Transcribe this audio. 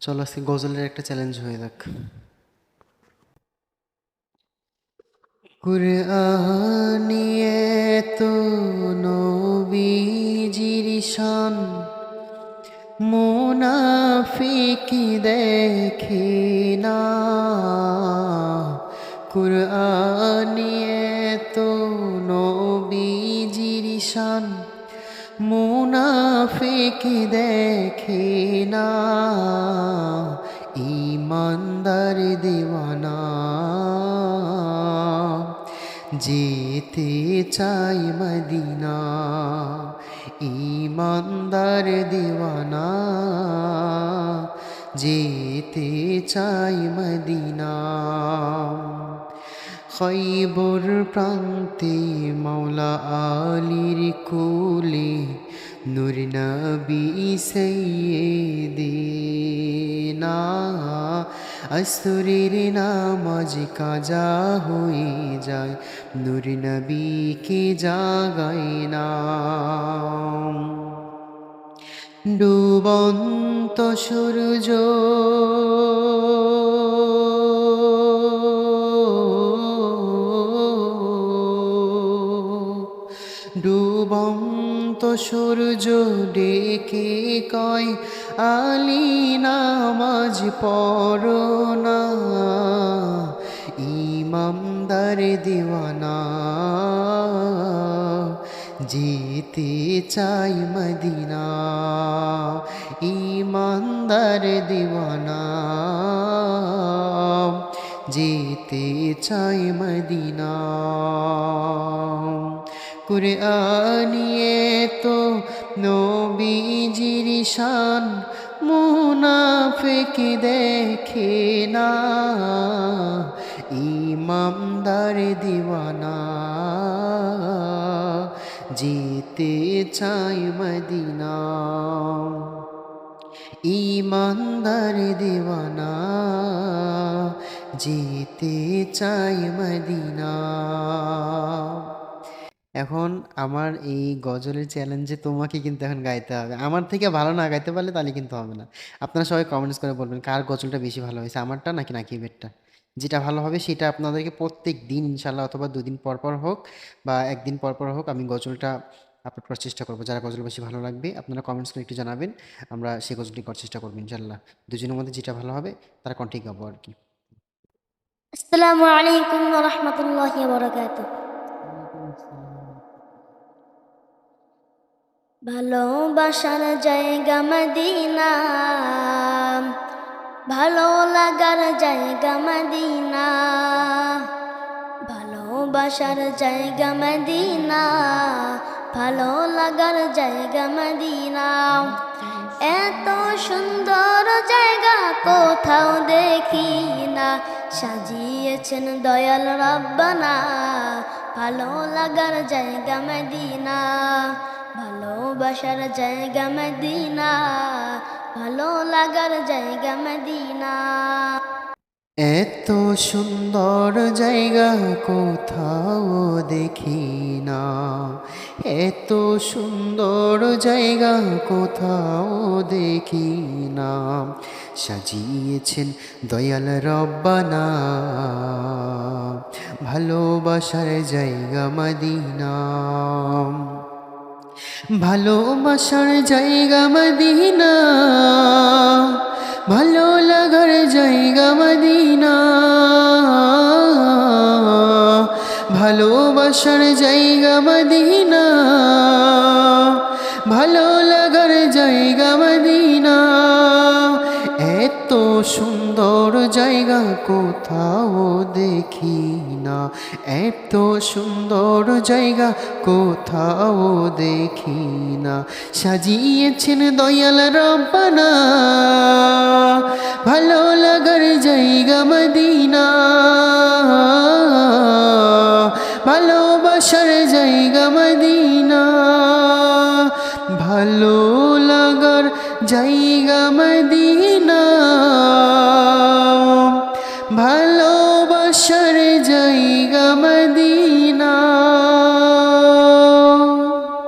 চলো আজকে গজলের একটা চ্যালেঞ্জ হয়ে যাক। কুরআনিয়ে তো নবীজির শান, মুনাফিক দেখে না। কুরআনিয়ে তো নবীজির শান, মুনাফিক দেখে না। ইমানদার দিওয়ানা যেতে চাই মদিনা। ইমানদার দিওয়ানা যেতে চাই মদিনা। খৈবর প্রান্তে মাওলা আলীর কোলে নূর নবী সাইয়্যিদিনা। আসরের নামাজ কাজা হয়ে যায়, নূর নবীকে জাগায় না। ডুবন্ত সূর্য ডুবন্ত সূর্য ডেকে কয়, আলী নামাজ পড়ো না। ইমামদার দিওয়ানা যেতে চাই মদিনা। ইমানদার দিওয়ানা যেতে চাই মদিনা। কুরআনিয়ে তো নবীজির শান, মুনাফিক দেখে না। ইমামদার দিওয়ানা যেতে চাই মদিনা। ইমানদার দিওয়ানা যেতে চাই মদিনা। এখন আমার এই গজলের চ্যালেঞ্জে তোমাকে কিন্তু এখন গাইতে হবে। আমার থেকে ভালো না গাইতে পারলে তাহলে কিন্তু হবে না। আপনারা সবাই কমেন্টস করে বলবেন কার গজলটা বেশি ভালো হয়েছে, আমারটা নাকি নাকিবেরটা। যেটা ভালো হবে সেটা আপনাদেরকে প্রত্যেক দিন ইনশাল্লাহ, অথবা দুদিন পর পর হোক বা একদিন পর পর হোক, আমি গজলটা আপলোড করার চেষ্টা করবো। যারা গজল বেশি ভালো লাগবে আপনারা কমেন্টস করে একটু জানাবেন, আমরা সেই গজলটি করার চেষ্টা করবো ইনশাল্লাহ। দুজনের মধ্যে যেটা ভালো হবে তারা কন্টিনিউ গাবো আর কি। আসসালামু আলাইকুম ওয়া রাহমাতুল্লাহি ওয়া বারাকাতুহু। ভালোবাসার জায়গা মদিনা, ভালো লাগার জায়গা মদিনা। ভালোবাসার জায়গা মদিনা, ভালো লাগার জায়গা মদিনা। এত সুন্দর জায়গা কোথাও দেখি না, সাজিয়েছেন দয়াল রাব্বানা। ভালো লাগার জায়গা মদিনা, ভালোবাসার জায়গা মদিনা, ভালো লাগার জায়গা মদিনা। এত সুন্দর জায়গা কোথাও দেখি না। এত সুন্দর জায়গা কোথাও দেখি না। সাজিয়েছেন দয়াল রব্বানা, ভালোবাসার জায়গা মদিনা। ভালোবাসার জায়গা মদিনা, ভালো লাগার জায়গা মদিনা। ভালোবাসার জায়গা মদিনা, ভালো লাগার জায়গা মদিনা। এত সুন্দর জায়গা কোথাও দেখি না। এত সুন্দর জায়গা কোথাও দেখি না। সাজিয়েছেন দয়াল রব্বানা, ভালো লাগার জায়গা মদিনা। ভালোবাসার জায়গা মদিনা, ভালো লাগার জায়গা মদিনা।